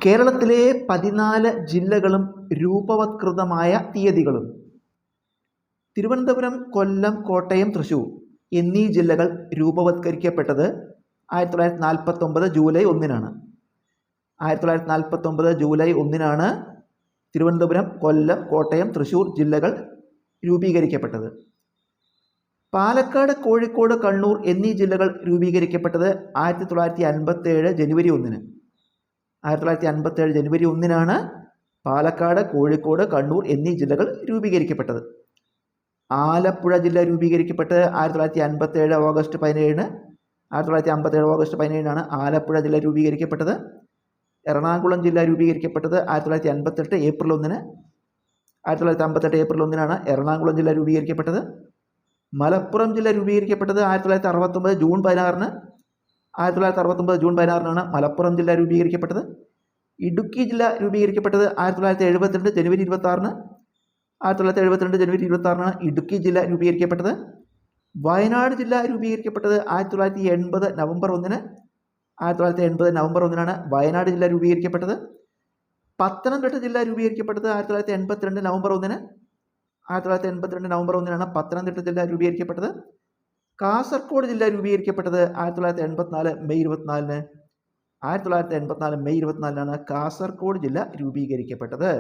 കേരളത്തിലെ 14 ജില്ലകളും രൂപവത്കൃതമായ തീയതികളും. തിരുവനന്തപുരം, കൊല്ലം, കോട്ടയം, തൃശ്ശൂർ എന്നീ ജില്ലകൾ രൂപവത്കരിക്കപ്പെട്ടത് 1949 ജൂലൈ 1-നാണ്. 1949 ജൂലൈ 1-നാണ് തിരുവനന്തപുരം, കൊല്ലം, കോട്ടയം, തൃശ്ശൂർ ജില്ലകൾ രൂപീകരിക്കപ്പെട്ടത്. പാലക്കാട്, കോഴിക്കോട്, കണ്ണൂർ എന്നീ ജില്ലകൾ രൂപീകരിക്കപ്പെട്ടത് 1957 ജനുവരി 1-ന്. 1957 ജനുവരി 1-നാണ് പാലക്കാട്, കോഴിക്കോട്, കണ്ണൂർ എന്നീ ജില്ലകൾ രൂപീകരിക്കപ്പെട്ടത്. ആലപ്പുഴ ജില്ല രൂപീകരിക്കപ്പെട്ട് 1957 ഓഗസ്റ്റ് 17-ന്. 1957 ഓഗസ്റ്റ് 17-നാണ് ആലപ്പുഴ ജില്ല രൂപീകരിക്കപ്പെട്ടത്. എറണാകുളം ജില്ല രൂപീകരിക്കപ്പെട്ടത് 1958 ഏപ്രിൽ 1-ന്. 1958 ഏപ്രിൽ 1-നാണ് എറണാകുളം ജില്ല രൂപീകരിക്കപ്പെട്ടത്. മലപ്പുറം ജില്ല രൂപീകരിക്കപ്പെട്ടത് 1969 ജൂൺ 16-ന്. 1969 ജൂൺ 16-നാണ് മലപ്പുറം ജില്ല രൂപീകരിക്കപ്പെട്ടത്. ഇടുക്കി ജില്ല രൂപീകരിക്കപ്പെട്ടത് 1972 ജനുവരി 26-ന്. 1972 ജനുവരി 26-നാണ് ഇടുക്കി ജില്ല രൂപീകരിക്കപ്പെട്ടത്. വയനാട് ജില്ല രൂപീകരിക്കപ്പെട്ടത് 1980 നവംബർ 1-ന്. 1980 നവംബർ 1-നാണ് വയനാട് ജില്ല രൂപീകരിക്കപ്പെട്ടത്. പത്തനംതിട്ട ജില്ല രൂപീകരിക്കപ്പെട്ടത് 1982 നവംബർ 1-ന്. 1982 നവംബർ 1-നാണ് പത്തനംതിട്ട ജില്ല രൂപീകരിക്കപ്പെട്ടത്. കാസർഗോഡ് ജില്ല രൂപീകരിക്കപ്പെട്ടത് 1984 മെയ് 24-ന്. 1984 മെയ് 24-നാണ് കാസർഗോഡ് ജില്ല രൂപീകരിക്കപ്പെട്ടത്.